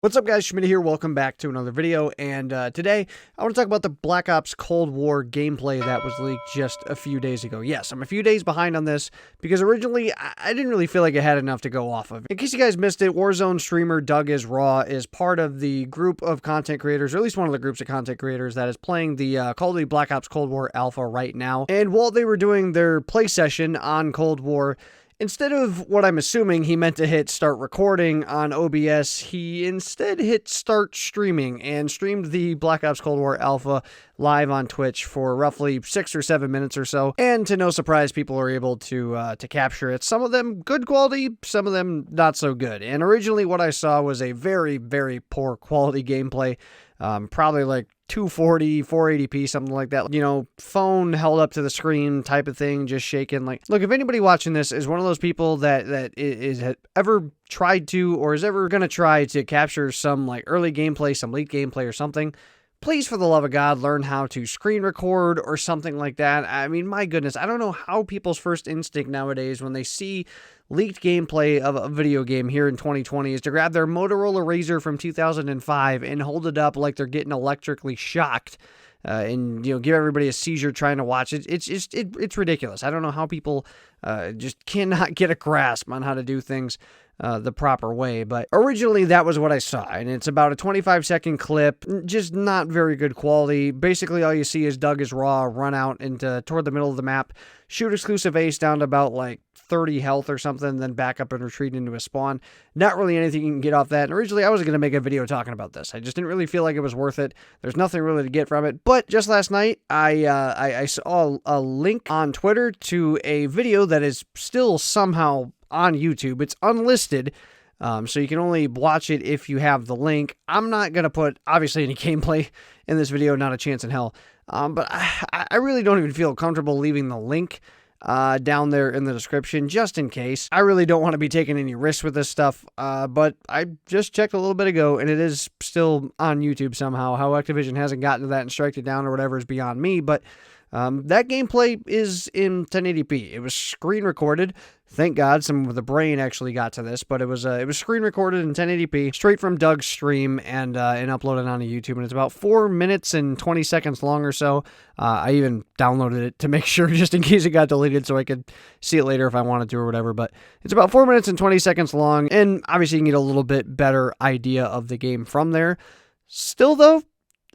What's up, guys? Schmidt here. Welcome back to another video, and today I want to talk about the Black Ops Cold War gameplay that was leaked just a few days ago. Yes, I'm a few days behind on this because originally I didn't really feel like I had enough to go off of. In case you guys missed it, Warzone streamer Doug Is Raw is part of the group of content creators, or at least one of the groups of content creators that is playing the Call of Duty Black Ops Cold War Alpha right now. And while they were doing their play session on Cold War, instead of what I'm assuming he meant to hit start recording on OBS, he instead hit start streaming and streamed the Black Ops Cold War Alpha live on Twitch for roughly 6 or 7 minutes or so. And to no surprise, people were able to capture it. Some of them good quality, some of them not so good. And originally what I saw was a very, very poor quality gameplay. Probably like 240, 480p, something like that. You know, phone held up to the screen type of thing, just shaking. Like, look, if anybody watching this is one of those people that is ever tried to or is ever going to try to capture some like early gameplay, some leaked gameplay or something, please, for the love of God, learn how to screen record or something like that. I mean, my goodness, I don't know how people's first instinct nowadays when they see leaked gameplay of a video game here in 2020 is to grab their Motorola Razr from 2005 and hold it up like they're getting electrically shocked. And, you know, give everybody a seizure trying to watch it. It's ridiculous. I don't know how people just cannot get a grasp on how to do things the proper way. But originally that was what I saw. And it's about a 25-second clip, just not very good quality. Basically all you see is Doug Is Raw run out into toward the middle of the map, shoot exclusive ace down to about like 30 health or something, then back up and retreat into a spawn. Not really anything you can get off that. And originally I was going to make a video talking about this. I just didn't really feel like it was worth it. There's nothing really to get from it. But just last night, I saw a link on Twitter to a video that is still somehow on YouTube. It's unlisted, so you can only watch it if you have the link. I'm not going to put, obviously, any gameplay in this video, not a chance in hell. But I really don't even feel comfortable leaving the link down there in the description, just in case. I really don't want to be taking any risks with this stuff, but I just checked a little bit ago, and it is still on YouTube somehow. How Activision hasn't gotten to that and striked it down or whatever is beyond me, but that gameplay is in 1080p. It was screen recorded. Thank God some of the brain actually got to this, but it was screen recorded in 1080p, straight from Doug's stream and uploaded onto YouTube. And it's about 4 minutes and 20 seconds long or so. I even downloaded it to make sure, just in case it got deleted, so I could see it later if I wanted to or whatever. But it's about 4 minutes and 20 seconds long, and obviously you can get a little bit better idea of the game from there. Still, though,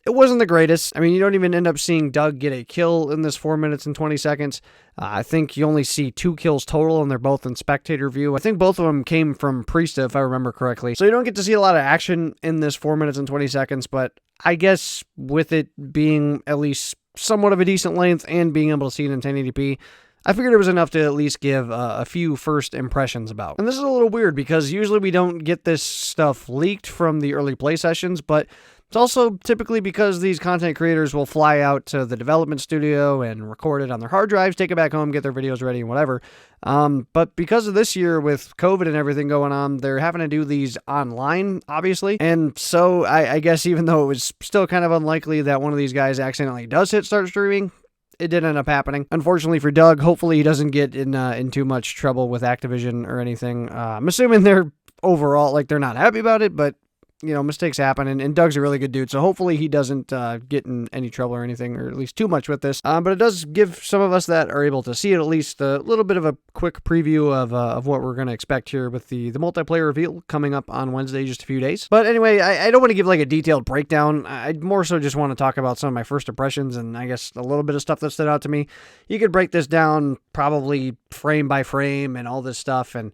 it wasn't the greatest. I mean, you don't even end up seeing Doug get a kill in this 4 minutes and 20 seconds. I think you only see 2 kills total, and they're both in spectator view. I think both of them came from Priesta, if I remember correctly. So you don't get to see a lot of action in this 4 minutes and 20 seconds, but I guess with it being at least somewhat of a decent length and being able to see it in 1080p, I figured it was enough to at least give a few first impressions about. And this is a little weird because usually we don't get this stuff leaked from the early play sessions, but it's also typically because these content creators will fly out to the development studio and record it on their hard drives, take it back home, get their videos ready and whatever. But because of this year with COVID and everything going on, they're having to do these online, obviously. And so I guess even though it was still kind of unlikely that one of these guys accidentally does hit start streaming, it did end up happening. Unfortunately for Doug, hopefully he doesn't get in too much trouble with Activision or anything. I'm assuming they're overall, like, they're not happy about it, but you know, mistakes happen, and Doug's a really good dude, so hopefully he doesn't get in any trouble or anything, or at least too much with this. But it does give some of us that are able to see it at least a little bit of a quick preview of what we're going to expect here with the multiplayer reveal coming up on Wednesday, just a few days. But anyway, I don't want to give like a detailed breakdown. I more so just want to talk about some of my first impressions and I guess a little bit of stuff that stood out to me. You could break this down probably frame by frame and all this stuff, and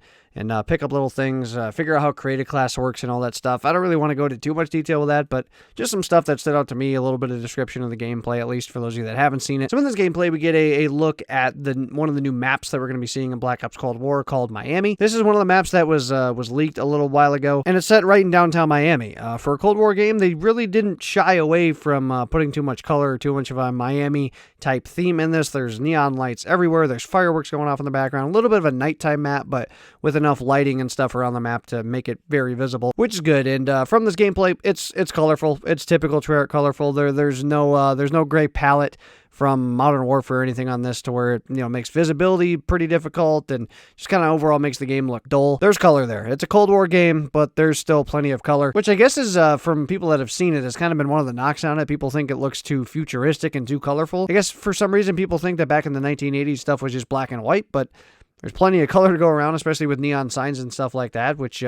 pick up little things, figure out how creative class works and all that stuff. I don't really want to go into too much detail with that, but just some stuff that stood out to me, a little bit of description of the gameplay, at least for those of you that haven't seen it. So in this gameplay, we get a look at one of the new maps that we're going to be seeing in Black Ops Cold War called Miami. This is one of the maps that was leaked a little while ago, and it's set right in downtown Miami. For a Cold War game, they really didn't shy away from putting too much color or too much of a Miami-type theme in this. There's neon lights everywhere. There's fireworks going off in the background. A little bit of a nighttime map, but with enough lighting and stuff around the map to make it very visible, which is good. And from this gameplay, it's colorful. It's typical Treyarch colorful. There's no gray palette from Modern Warfare or anything on this to where it, makes visibility pretty difficult and just kind of overall makes the game look dull. There's color there. It's a Cold War game, but there's still plenty of color, which I guess is, from people that have seen it, has kind of been one of the knocks on it. People think it looks too futuristic and too colorful. I guess for some reason people think that back in the 1980s stuff was just black and white, but there's plenty of color to go around, especially with neon signs and stuff like that, which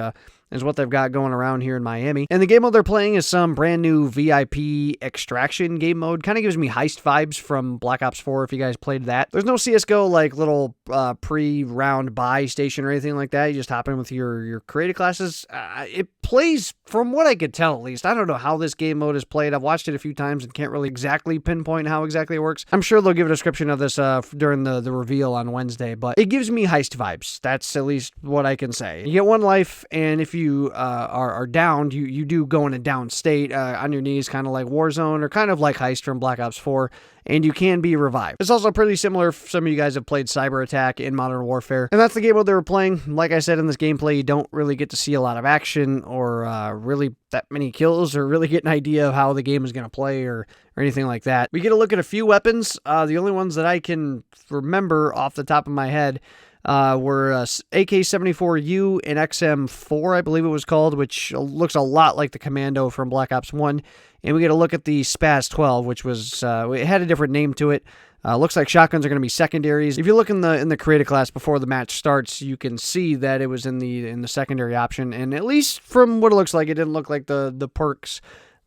is what they've got going around here in Miami. And the game mode they're playing is some brand new VIP extraction game mode. Kind of gives me Heist vibes from Black Ops 4 if you guys played that. There's no CSGO like little pre-round buy station or anything like that. You just hop in with your creative classes. It plays, from what I could tell at least, I don't know how this game mode is played. I've watched it a few times and can't really exactly pinpoint how exactly it works. I'm sure they'll give a description of this during the reveal on Wednesday, but it gives me Heist vibes. That's at least what I can say. You get one life, and if you are downed, you do go in a down state on your knees, kind of like Warzone or kind of like Heist from Black Ops 4, and you can be revived. It's also pretty similar if some of you guys have played Cyber Attack in Modern Warfare, and that's the game mode they were playing. Like I said, in this gameplay, you don't really get to see a lot of action or really that many kills or really get an idea of how the game is going to play or anything like that. We get to look at a few weapons. The only ones that I can remember off the top of my head were AK-74U and XM4, I believe it was called, which looks a lot like the Commando from Black Ops 1. And we get a look at the SPAS-12, which was, it had a different name to it. Looks like shotguns are going to be secondaries. If you look in the creative class before the match starts, you can see that it was in the secondary option. And at least from what it looks like, it didn't look like the perks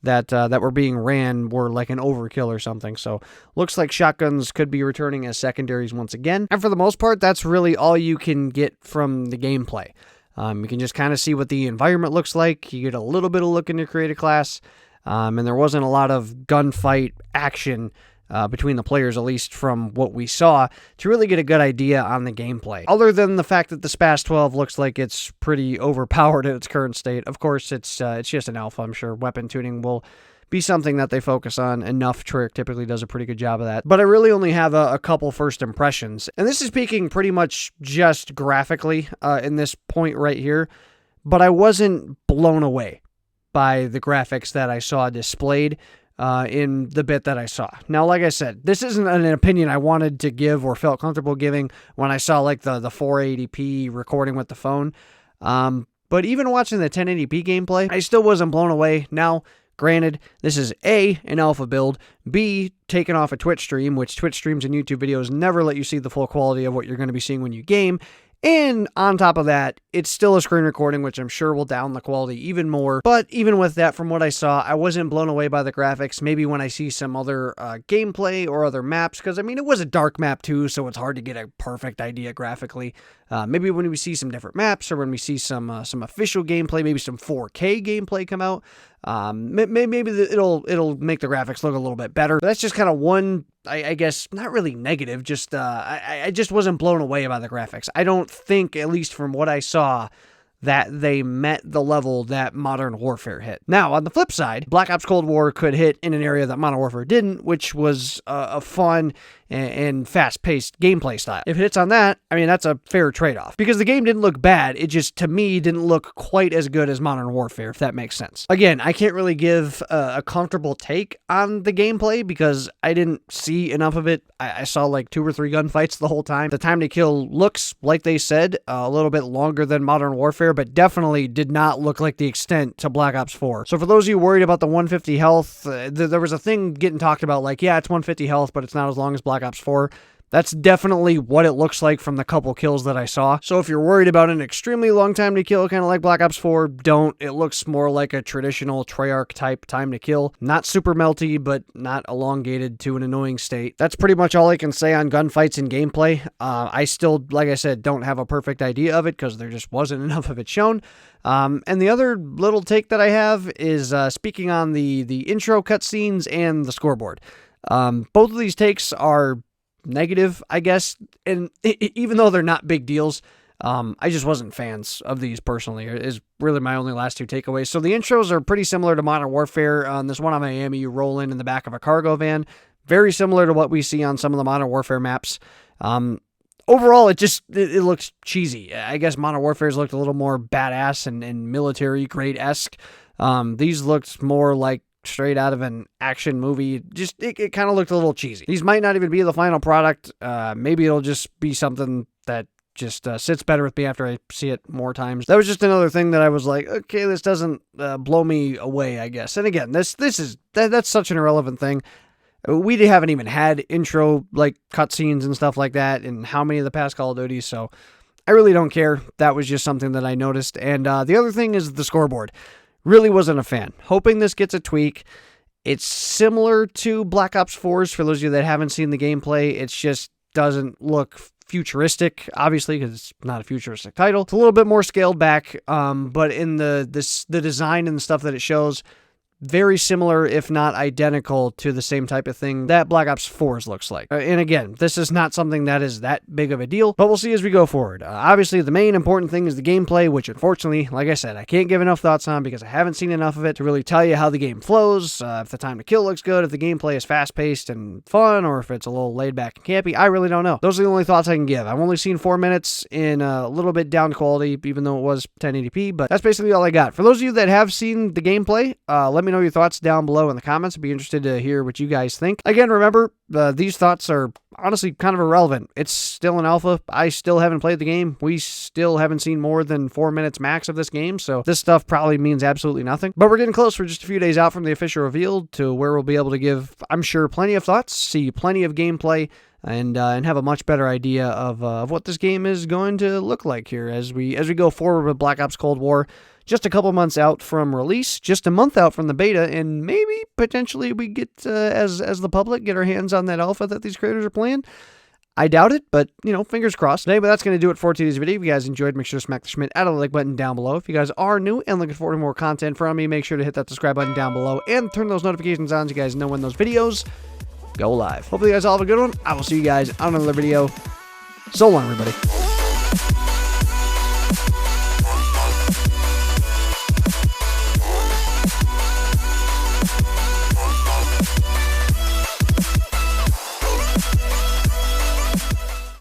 that were being ran were like an overkill or something. So looks like shotguns could be returning as secondaries once again. And for the most part, that's really all you can get from the gameplay. You can just kind of see what the environment looks like. You get a little bit of look in your creative class. And there wasn't a lot of gunfight action between the players, at least from what we saw, to really get a good idea on the gameplay. Other than the fact that the SPAS-12 looks like it's pretty overpowered in its current state. Of course, it's just an alpha. I'm sure weapon tuning will be something that they focus on enough. Treyarch typically does a pretty good job of that. But I really only have a couple first impressions. And this is speaking pretty much just graphically in this point right here. But I wasn't blown away by the graphics that I saw displayed in the bit that I saw. Now, like I said, this isn't an opinion I wanted to give or felt comfortable giving when I saw like the 480p recording with the phone. But even watching the 1080p gameplay, I still wasn't blown away. Now, granted, this is A, an alpha build, B, taken off a Twitch stream, which Twitch streams and YouTube videos never let you see the full quality of what you're going to be seeing when you game. And on top of that, it's still a screen recording, which I'm sure will down the quality even more. But even with that, from what I saw, I wasn't blown away by the graphics. Maybe when I see some other gameplay or other maps, because I mean, it was a dark map too, so it's hard to get a perfect idea graphically. Maybe when we see some different maps or when we see some official gameplay, maybe some 4K gameplay come out, maybe it'll make the graphics look a little bit better. But that's just kind of one, I guess, not really negative, just I just wasn't blown away by the graphics. I don't think, at least from what I saw, that they met the level that Modern Warfare hit. Now, on the flip side, Black Ops Cold War could hit in an area that Modern Warfare didn't, which was a fun and fast-paced gameplay style. If it hits on that, I mean, that's a fair trade-off. Because the game didn't look bad, it just, to me, didn't look quite as good as Modern Warfare, if that makes sense. Again, I can't really give a comfortable take on the gameplay because I didn't see enough of it. I saw like 2 or 3 gunfights the whole time. The time to kill looks, like they said, a little bit longer than Modern Warfare, but definitely did not look like the extent to Black Ops 4. So for those of you worried about the 150 health, there was a thing getting talked about like, yeah, it's 150 health, but it's not as long as Black Ops 4. That's definitely what it looks like from the couple kills that I saw. So if you're worried about an extremely long time to kill, kind of like Black Ops 4, don't. It looks more like a traditional Treyarch type time to kill. Not super melty, but not elongated to an annoying state. That's pretty much all I can say on gunfights and gameplay. I still, like I said, don't have a perfect idea of it because there just wasn't enough of it shown. And the other little take that I have is speaking on the intro cutscenes and the scoreboard. Both of these takes are negative, I guess, and even though they're not big deals, I just wasn't fans of these personally, is really my only last 2 takeaways. So the intros are pretty similar to Modern Warfare. On this one on Miami, you roll in the back of a cargo van, very similar to what we see on some of the Modern Warfare maps. overall, it looks cheesy. I guess Modern Warfare's looked a little more badass and military grade-esque. These looked more like straight out of an action movie. Just, it kind of looked a little cheesy. These might not even be the final product. Maybe it'll just be something that just sits better with me after I see it more times. That was just another thing that I was like, okay, this doesn't blow me away, I guess. And again, that's such an irrelevant thing. We haven't even had intro like cutscenes and stuff like that in how many of the past Call of Duties, so I really don't care. That was just something that I noticed. And the other thing is the scoreboard. Really wasn't a fan. Hoping this gets a tweak. It's similar to Black Ops 4's for those of you that haven't seen the gameplay. It just doesn't look futuristic, obviously, because it's not a futuristic title. It's a little bit more scaled back, but in the design and the stuff that it shows, very similar, if not identical, to the same type of thing that Black Ops 4's looks like. And again, this is not something that is that big of a deal, but we'll see as we go forward. Obviously, the main important thing is the gameplay, which unfortunately, like I said, I can't give enough thoughts on because I haven't seen enough of it to really tell you how the game flows, if the time to kill looks good, if the gameplay is fast-paced and fun, or if it's a little laid-back and campy. I really don't know. Those are the only thoughts I can give. I've only seen 4 minutes in a little bit down quality, even though it was 1080p, but that's basically all I got. For those of you that have seen the gameplay, let me know your thoughts down below in the comments. I'd be interested to hear what you guys think. Again, remember, these thoughts are honestly kind of irrelevant. It's still an alpha. I still haven't played the game. We still haven't seen more than 4 minutes max of this game, so this stuff probably means absolutely nothing. But we're getting close. We're just a few days out from the official reveal to where we'll be able to give, I'm sure, plenty of thoughts, see plenty of gameplay, and have a much better idea of what this game is going to look like here as we go forward with Black Ops Cold War. Just a couple months out from release, just a month out from the beta, and maybe potentially we get, as the public, get our hands on that alpha that these creators are playing. I doubt it, but, fingers crossed. Anyway, that's going to do it for today's video. If you guys enjoyed, make sure to smack the Schmidt out of the like button down below. If you guys are new and looking forward to more content from me, make sure to hit that subscribe button down below and turn those notifications on so you guys know when those videos go live. Hopefully you guys all have a good one. I will see you guys on another video. So long, everybody.